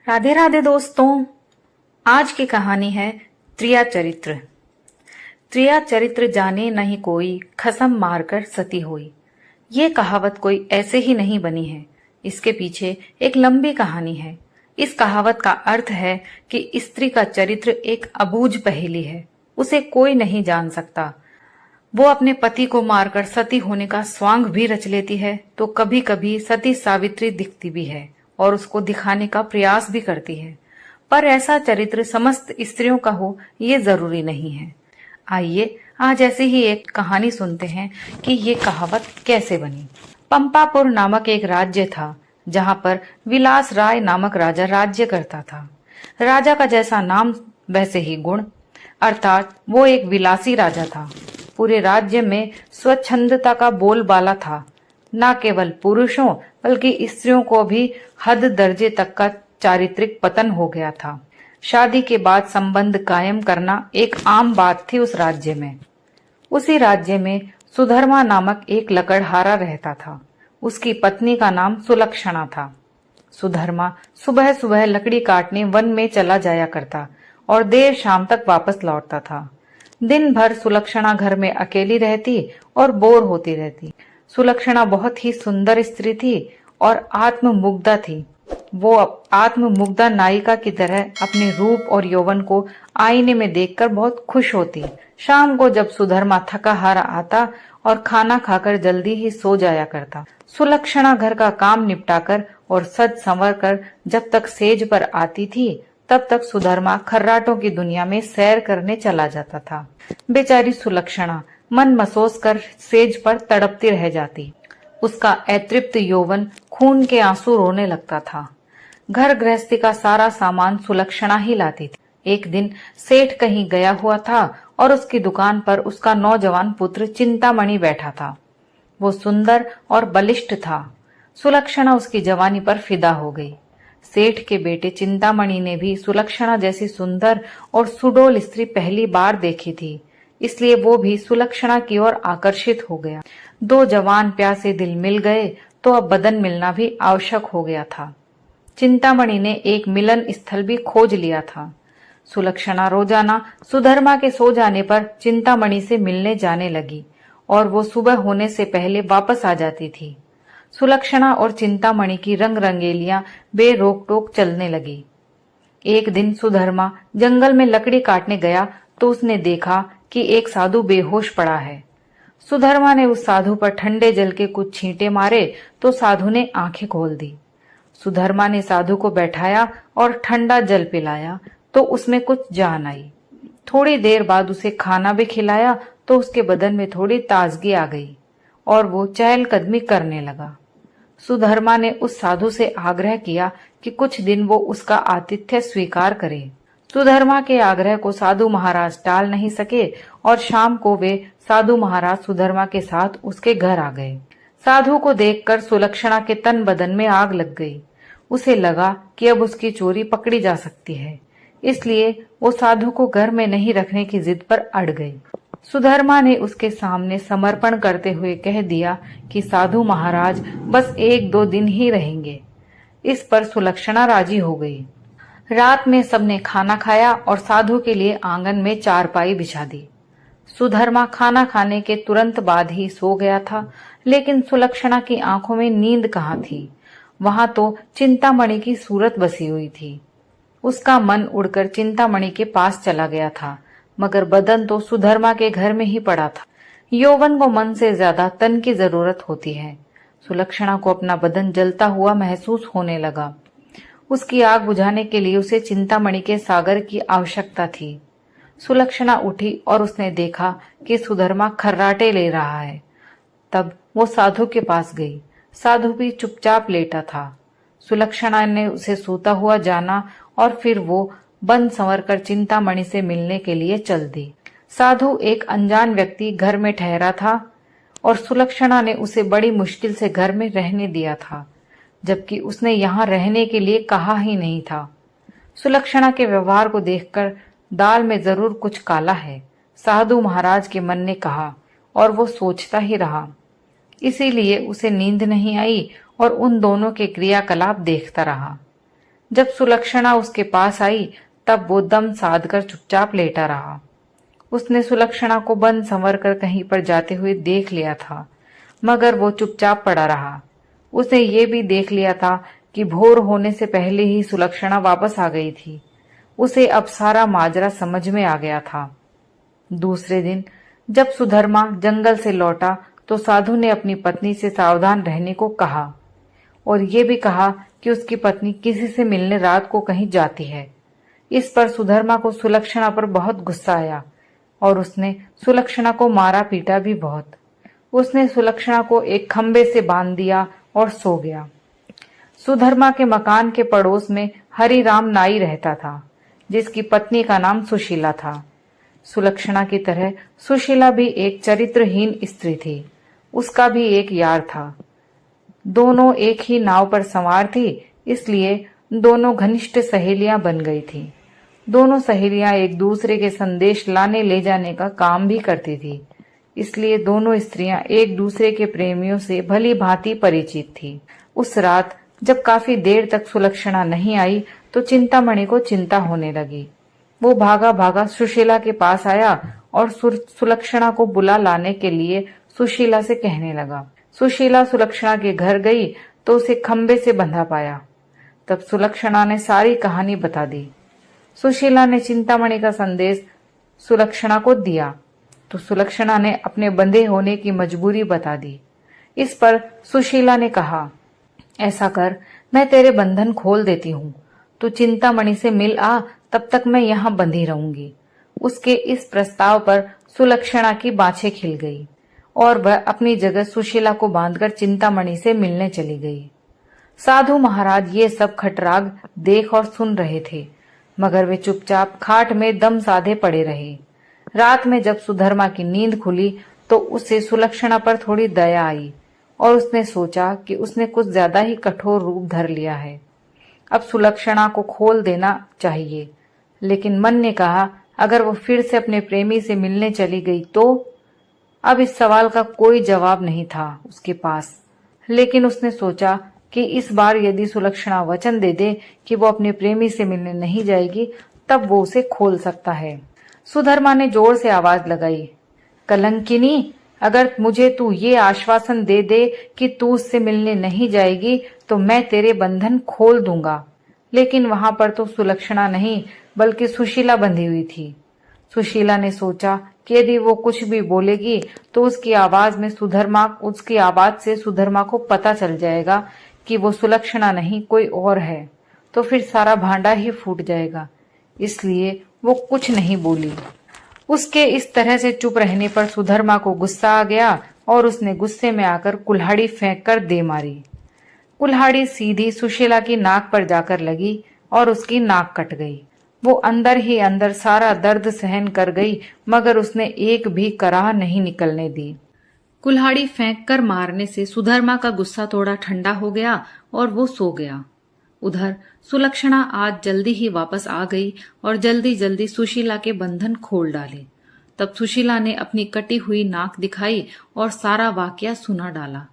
राधे राधे दोस्तों। आज की कहानी है त्रिया चरित्र। त्रिया चरित्र जाने नहीं कोई, खसम मारकर सती हुई। ये कहावत कोई ऐसे ही नहीं बनी है, इसके पीछे एक लंबी कहानी है। इस कहावत का अर्थ है कि स्त्री का चरित्र एक अबूझ पहेली है, उसे कोई नहीं जान सकता। वो अपने पति को मारकर सती होने का स्वांग भी रच लेती है, तो कभी कभी सती सावित्री दिखती भी है और उसको दिखाने का प्रयास भी करती है। पर ऐसा चरित्र समस्त स्त्रियों का हो ये जरूरी नहीं है। आइए आज ऐसी ही एक कहानी सुनते हैं कि ये कहावत कैसे बनी। पंपापुर नामक एक राज्य था, जहाँ पर विलास राय नामक राजा राज्य करता था। राजा का जैसा नाम वैसे ही गुण, अर्थात वो एक विलासी राजा था। पूरे राज्य में स्वच्छंदता का बोलबाला था। न केवल पुरुषों बल्कि स्त्रियों को भी हद दर्जे तक का चारित्रिक पतन हो गया था। शादी के बाद संबंध कायम करना एक आम बात थी उस राज्य में। उसी राज्य में सुधर्मा नामक एक लकड़हारा रहता था। उसकी पत्नी का नाम सुलक्षणा था। सुधर्मा सुबह सुबह लकड़ी काटने वन में चला जाया करता और देर शाम तक वापस लौटता था। दिन भर सुलक्षणा घर में अकेली रहती और बोर होती रहती। सुलक्षणा बहुत ही सुंदर स्त्री थी और आत्ममुग्धा थी। वो आत्ममुग्धा नायिका की तरह अपने रूप और यौवन को आईने में देखकर बहुत खुश होती। शाम को जब सुधर्मा थका हारा आता और खाना खाकर जल्दी ही सो जाया करता। सुलक्षणा घर का काम निपटाकर और सज संवर कर जब तक सेज पर आती थी, तब तक सुधर्मा खर्राटों की दुनिया में सैर करने चला जाता था। बेचारी सुलक्षणा मन मसोस कर सेज पर तड़पती रह जाती। उसका अतृप्त यौवन खून के आंसू रोने लगता था। घर गृहस्थी का सारा सामान सुलक्षणा ही लाती थी। एक दिन सेठ कहीं गया हुआ था और उसकी दुकान पर उसका नौजवान पुत्र चिंतामणि बैठा था। वो सुंदर और बलिष्ठ था। सुलक्षणा उसकी जवानी पर फिदा हो गई। सेठ के बेटे चिंतामणि ने भी सुलक्षणा जैसी सुंदर और सुडौल स्त्री पहली बार देखी थी, इसलिए वो भी सुलक्षणा की ओर आकर्षित हो गया। दो जवान प्यासे दिल मिल गए तो अब बदन मिलना भी आवश्यक हो गया था। चिंतामणि ने एक मिलन स्थल भी खोज लिया था। सुलक्षणा रोजाना सुधर्मा के सो जाने पर चिंतामणि से मिलने जाने लगी और वो सुबह होने से पहले वापस आ जाती थी। सुलक्षणा और चिंतामणि की रंग रंगेलियां बेरोक टोक चलने लगी। एक दिन सुधर्मा जंगल में लकड़ी काटने गया तो उसने देखा कि एक साधु बेहोश पड़ा है। सुधर्मा ने उस साधु पर ठंडे जल के कुछ छींटे मारे तो साधु ने आंखें खोल दी। सुधर्मा ने साधु को बैठाया और ठंडा जल पिलाया तो उसमें कुछ जान आई। थोड़ी देर बाद उसे खाना भी खिलाया तो उसके बदन में थोड़ी ताजगी आ गई और वो चहलकदमी करने लगा। सुधर्मा ने उस साधु से आग्रह किया कि कुछ दिन वो उसका आतिथ्य स्वीकार करे। सुधर्मा के आग्रह को साधु महाराज टाल नहीं सके और शाम को वे साधु महाराज सुधर्मा के साथ उसके घर आ गए। साधु को देखकर सुलक्षणा के तन बदन में आग लग गई। उसे लगा कि अब उसकी चोरी पकड़ी जा सकती है, इसलिए वो साधु को घर में नहीं रखने की जिद पर अड़ गई। सुधर्मा ने उसके सामने समर्पण करते हुए कह दिया कि साधु महाराज बस 1-2 दिन ही रहेंगे। इस पर सुलक्षणा राजी हो गई। रात में सबने खाना खाया और साधु के लिए आंगन में चारपाई बिछा दी। सुधर्मा खाना खाने के तुरंत बाद ही सो गया था, लेकिन सुलक्षणा की आंखों में नींद कहाँ थी। वहां तो चिंतामणि की सूरत बसी हुई थी। उसका मन उड़कर चिंतामणि के पास चला गया था, मगर बदन तो सुधर्मा के घर में ही पड़ा था। यौवन को मन से ज्यादा तन की जरूरत होती है। सुलक्षणा को अपना बदन जलता हुआ महसूस होने लगा। उसकी आग बुझाने के लिए उसे चिंतामणि के सागर की आवश्यकता थी। सुलक्षणा उठी और उसने देखा कि सुधर्मा खर्राटे ले रहा है। तब वो साधु के पास गई। साधु भी चुपचाप लेटा था। सुलक्षणा ने उसे सोता हुआ जाना और फिर वो बन संवर कर चिंतामणि से मिलने के लिए चल दी। साधु एक अनजान व्यक्ति घर में ठहरा था और सुलक्षणा ने उसे बड़ी मुश्किल से घर में रहने दिया था, जबकि उसने यहाँ रहने के लिए कहा ही नहीं था। सुलक्षणा के व्यवहार को देखकर दाल में जरूर कुछ काला है, साधु महाराज के मन ने कहा और वो सोचता ही रहा। इसीलिए उसे नींद नहीं आई और उन दोनों के क्रियाकलाप देखता रहा। जब सुलक्षणा उसके पास आई तब वो दम साध कर चुपचाप लेटा रहा। उसने सुलक्षणा को बंद संवर कर कहीं पर जाते हुए देख लिया था, मगर वो चुपचाप पड़ा रहा। उसने ये भी देख लिया था कि भोर होने से पहले ही सुलक्षणा वापस आ गई थी। उसे अब सारा माजरा समझ में आ गया था। दूसरे दिन जब सुधर्मा जंगल से लौटा तो साधु ने अपनी पत्नी से सावधान रहने को कहा और ये भी कहा कि उसकी पत्नी किसी से मिलने रात को कहीं जाती है। इस पर सुधर्मा को सुलक्षणा पर बहुत गुस्सा आया और उसने सुलक्षणा को मारा पीटा भी बहुत। उसने सुलक्षणा को एक खंबे से बांध दिया और सो गया। सुधर्मा के मकान के पड़ोस में हरिराम नाई रहता था, जिसकी पत्नी का नाम सुशीला था। सुलक्षणा की तरह सुशीला भी एक चरित्रहीन स्त्री थी। उसका भी एक यार था। दोनों एक ही नाव पर सवार थी, इसलिए दोनों घनिष्ठ सहेलियां बन गई थी। दोनों सहेलियां एक दूसरे के संदेश लाने ले जाने का काम भी करती थी, इसलिए दोनों स्त्रियां एक दूसरे के प्रेमियों से भली भांति परिचित थी। उस रात जब काफी देर तक सुलक्षणा नहीं आई तो चिंतामणि को चिंता होने लगी। वो भागा भागा सुशीला के पास आया और सुलक्षणा को बुला लाने के लिए सुशीला से कहने लगा। सुशीला सुलक्षणा के घर गई तो उसे खंबे से बंधा पाया। तब सुलक्षणा ने सारी कहानी बता दी। सुशीला ने चिंतामणि का संदेश सुलक्षणा को दिया तो सुलक्षणा ने अपने बंधे होने की मजबूरी बता दी। इस पर सुशीला ने कहा, ऐसा कर, मैं तेरे बंधन खोल देती हूँ। तू चिंतामणि से मिल आ, तब तक मैं यहाँ बंधी रहूंगी। उसके इस प्रस्ताव पर सुलक्षणा की बाछें खिल गई और वह अपनी जगह सुशीला को बांधकर चिंतामणि से मिलने चली गई। साधु महाराज ये सब खटराग देख और सुन रहे थे, मगर वे चुपचाप खाट में दम साधे पड़े रहे। रात में जब सुधर्मा की नींद खुली तो उसे सुलक्षणा पर थोड़ी दया आई और उसने सोचा कि उसने कुछ ज्यादा ही कठोर रूप धर लिया है। अब सुलक्षणा को खोल देना चाहिए, लेकिन मन ने कहा अगर वो फिर से अपने प्रेमी से मिलने चली गई तो? अब इस सवाल का कोई जवाब नहीं था उसके पास, लेकिन उसने सोचा कि इस बार यदि सुलक्षणा वचन दे दे कि वो अपने प्रेमी से मिलने नहीं जाएगी, तब वो उसे खोल सकता है। सुधर्मा ने जोर से आवाज लगाई, कलंकिनी, अगर मुझे तू ये आश्वासन दे दे कि तू उससे मिलने नहीं जाएगी तो मैं तेरे बंधन खोल दूंगा। लेकिन वहां पर तो सुलक्षणा नहीं बल्कि सुशीला बंधी हुई थी। सुशीला ने सोचा कि यदि वो कुछ भी बोलेगी तो उसकी आवाज से सुधर्मा को पता चल जाएगा कि वो सुलक्षणा नहीं कोई और है, तो फिर सारा भांडा ही फूट जाएगा। इसलिए वो कुछ नहीं बोली। उसके इस तरह से चुप रहने पर सुधर्मा को गुस्सा आ गया और उसने गुस्से में आकर कुल्हाड़ी फेंक कर दे मारी। कुल्हाड़ी सीधी सुशीला की नाक पर जाकर लगी और उसकी नाक कट गई। वो अंदर ही अंदर सारा दर्द सहन कर गई, मगर उसने एक भी कराह नहीं निकलने दी। कुल्हाड़ी फेंक कर मारने से सुधर्मा का गुस्सा थोड़ा ठंडा हो गया और वो सो गया। उधर सुलक्षणा आज जल्दी ही वापस आ गई और जल्दी जल्दी सुशीला के बंधन खोल डाले। तब सुशीला ने अपनी कटी हुई नाक दिखाई और सारा वाकया सुना डाला।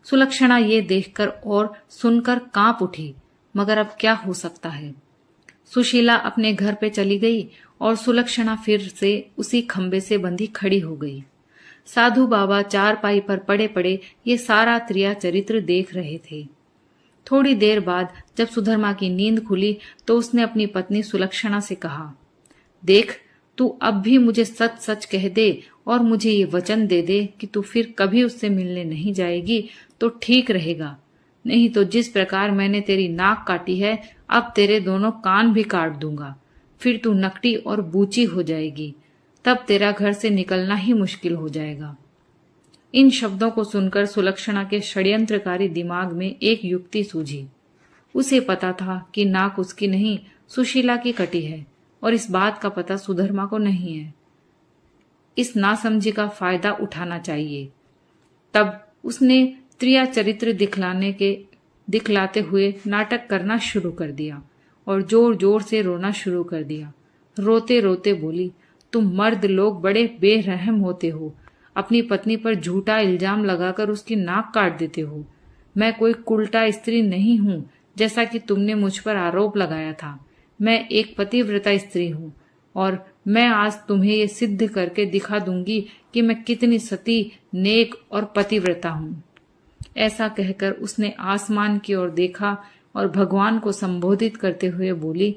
सुलक्षणा ये देखकर और सुनकर कांप उठी, मगर अब क्या हो सकता है। सुशीला अपने घर पे चली गई और सुलक्षणा फिर से उसी खंबे से बंधी खड़ी हो गई। साधु बाबा चारपाई पर पड़े पड़े ये सारा त्रिया चरित्र देख रहे थे। थोड़ी देर बाद जब सुधर्मा की नींद खुली तो उसने अपनी पत्नी सुलक्षणा से कहा, देख, तू अब भी मुझे सच सच कह दे और मुझे ये वचन दे दे कि तू फिर कभी उससे मिलने नहीं जाएगी तो ठीक रहेगा, नहीं तो जिस प्रकार मैंने तेरी नाक काटी है अब तेरे दोनों कान भी काट दूंगा। फिर तू नकटी और बूची हो जाएगी, तब तेरा घर से निकलना ही मुश्किल हो जाएगा। इन शब्दों को सुनकर सुलक्षणा के षड्यंत्रकारी दिमाग में एक युक्ति सूझी। उसे पता था कि नाक उसकी नहीं सुशीला की कटी है और इस बात का पता सुधर्मा को नहीं है। इस नासमझी का फायदा उठाना चाहिए। तब उसने त्रिया चरित्र दिखलाते हुए नाटक करना शुरू कर दिया और जोर जोर से रोना शुरू कर दिया। रोते रोते बोली, तुम मर्द लोग बड़े बेरहम होते हो, अपनी पत्नी पर झूठा इल्जाम लगाकर उसकी नाक काट देते हो। मैं कोई कुलटा स्त्री नहीं हूं, जैसा कि तुमने मुझ पर आरोप लगाया था। मैं एक पतिव्रता स्त्री हूँ और मैं आज तुम्हें ये सिद्ध करके दिखा दूंगी कि मैं कितनी सती, नेक और पतिव्रता हूँ। ऐसा कहकर उसने आसमान की ओर देखा और भगवान को संबोधित करते हुए बोली,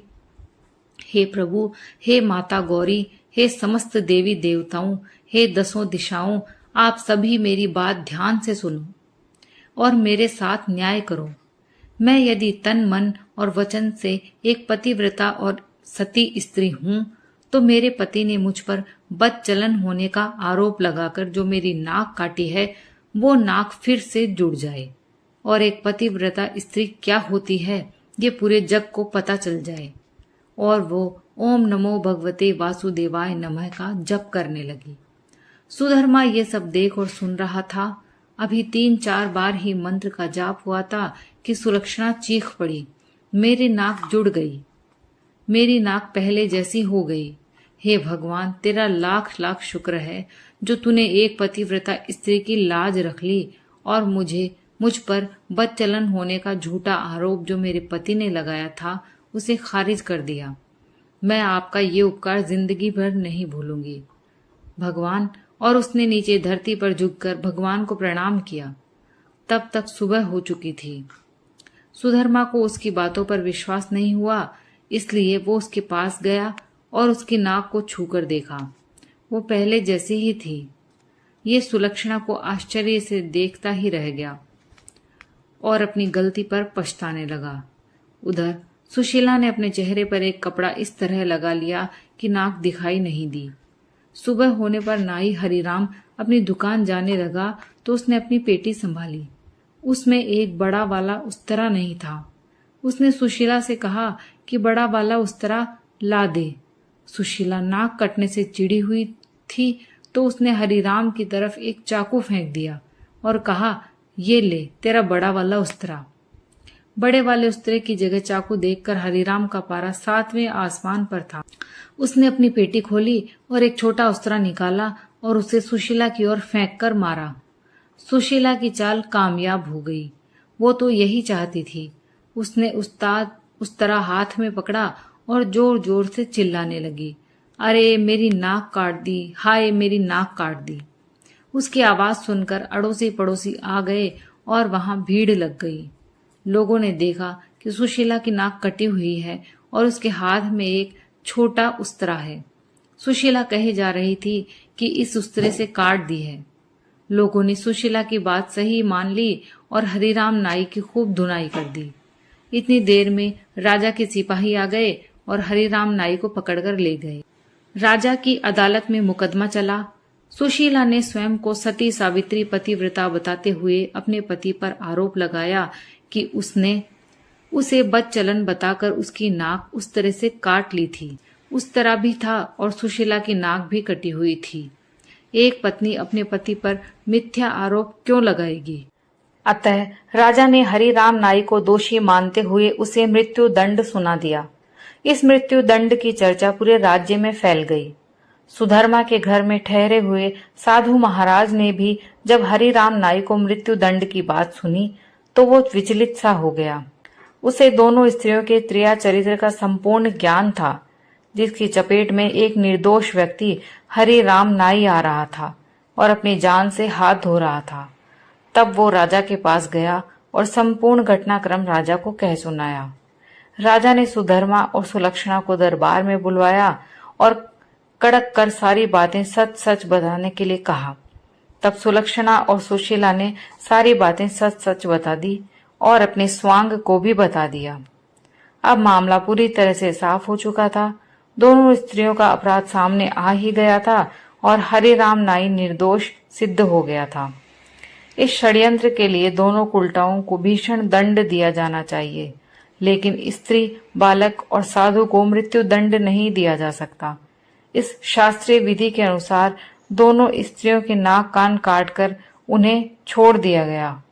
हे प्रभु, हे माता गौरी, हे समस्त देवी देवताओं, हे दसों दिशाओं, आप सभी मेरी बात ध्यान से सुनो और मेरे साथ न्याय करो। मैं यदि तन, मन और वचन से एक पतिव्रता और सती स्त्री हूं, तो मेरे पति ने मुझ पर बदचलन होने का आरोप लगाकर जो मेरी नाक काटी है, वो नाक फिर से जुड़ जाए और एक पतिव्रता स्त्री क्या होती है ये पूरे जग को पता चल जाए। और वो ओम नमो भगवते वासुदेवाय नमः का जप करने लगी। सुधर्मा ये सब देख और सुन रहा था। अभी 3-4 बार ही मंत्र का जाप हुआ था कि सुलक्षणा चीख पड़ी, मेरी नाक जुड़ गई, मेरी नाक पहले जैसी हो गई। हे भगवान, तेरा लाख लाख शुक्र है जो तूने एक पतिव्रता स्त्री की लाज रख ली और मुझ पर बदचलन होने का झूठा आरोप जो मेरे पति ने लगाया था उसे खारिज कर दिया। मैं आपका ये उपकार जिंदगी भर नहीं भूलूंगी भगवान। और उसने नीचे धरती पर झुककर भगवान को प्रणाम किया। तब तक सुबह हो चुकी थी। सुधर्मा को उसकी बातों पर विश्वास नहीं हुआ, इसलिए वो उसके पास गया और उसकी नाक को छूकर देखा। वो पहले जैसी ही थी। ये सुलक्षणा को आश्चर्य से देखता ही रह गया और अपनी गलती पर पछताने लगा। उधर सुशीला ने अपने चेहरे पर एक कपड़ा इस तरह लगा लिया कि नाक दिखाई नहीं दी। सुबह होने पर नाई हरिराम अपनी दुकान जाने लगा तो उसने अपनी पेटी संभाली। उसमें एक बड़ा वाला उस्तरा नहीं था। उसने सुशीला से कहा कि बड़ा वाला उस्तरा ला दे। सुशीला नाक कटने से चिड़ी हुई थी तो उसने हरिराम की तरफ एक चाकू फेंक दिया और कहा, ये ले तेरा बड़ा वाला उस्तरा। बड़े वाले उस्तरे की जगह चाकू देखकर हरिराम का पारा 7वें आसमान पर था। उसने अपनी पेटी खोली और एक छोटा उस्तरा निकाला और उसे सुशीला की ओर फेंक कर मारा। सुशीला की चाल कामयाब हो गई। वो तो यही चाहती थी। उसने उस्तरा हाथ में पकड़ा और जोर जोर से चिल्लाने लगी, अरे मेरी नाक काट दी, हाय मेरी नाक काट दी। उसकी आवाज सुनकर अड़ोसी पड़ोसी आ गए और वहां भीड़ लग गई। लोगों ने देखा कि सुशीला की नाक कटी हुई है और उसके हाथ में एक छोटा उस्तरा है। सुशीला कहे जा रही थी कि इस उस्तरे से काट दी है। लोगों ने सुशीला की बात सही मान ली और हरिराम नाई की खूब धुनाई कर दी। इतनी देर में राजा के सिपाही आ गए और हरिराम नाई को पकड़कर ले गए। राजा की अदालत में मुकदमा चला। सुशीला ने स्वयं को सती सावित्री पतिव्रता बताते हुए अपने पति पर आरोप लगाया कि उसने उसे बदचलन बताकर उसकी नाक उस तरह से काट ली थी। उस तरह भी था और सुशीला की नाक भी कटी हुई थी। एक पत्नी अपने पति पर मिथ्या आरोप क्यों लगाएगी? अतः राजा ने हरिराम नाई को दोषी मानते हुए उसे मृत्यु दंड सुना दिया। इस मृत्यु दंड की चर्चा पूरे राज्य में फैल गई। सुधर्मा के घर में ठहरे हुए साधु महाराज ने भी जब हरिराम नाई को मृत्यु दंड की बात सुनी तो वो विचलित सा हो गया। उसे दोनों स्त्रियों के त्रिया चरित्र का संपूर्ण ज्ञान था, जिसकी चपेट में एक निर्दोष व्यक्ति हरिराम नाई आ रहा था और अपनी जान से हाथ धो रहा था। तब वो राजा के पास गया और संपूर्ण घटनाक्रम राजा को कह सुनाया। राजा ने सुधर्मा और सुलक्षणा को दरबार में बुलवाया और कड़क कर सारी बातें सच सच बताने के लिए कहा। तब सुलक्षणा और सुशीला ने सारी बातें सच सच बता दी और अपने स्वांग को भी बता दिया। अब मामला पूरी तरह से साफ हो चुका था। दोनों स्त्रियों का अपराध सामने आ ही गया था और हरिराम नाई निर्दोष सिद्ध हो गया था। इस षड्यंत्र के लिए दोनों कुलटाओं को भीषण दंड दिया जाना चाहिए, लेकिन स्त्री, बालक और साधु को मृत्यु दंड नहीं दिया जा सकता। इस शास्त्रीय विधि के अनुसार दोनों स्त्रियों के नाक कान काटकर उन्हें छोड़ दिया गया।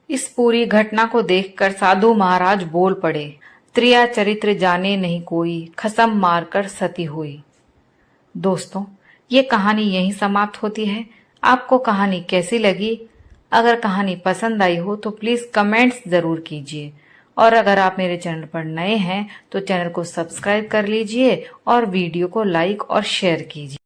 इस पूरी घटना को देखकर साधु महाराज बोल पड़े, त्रिया चरित्र जाने नहीं कोई, खसम मारकर सती हुई। दोस्तों, ये कहानी यहीं समाप्त होती है। आपको कहानी कैसी लगी? अगर कहानी पसंद आई हो तो प्लीज कमेंट्स जरूर कीजिए और अगर आप मेरे चैनल पर नए हैं तो चैनल को सब्सक्राइब कर लीजिए और वीडियो को लाइक और शेयर कीजिए।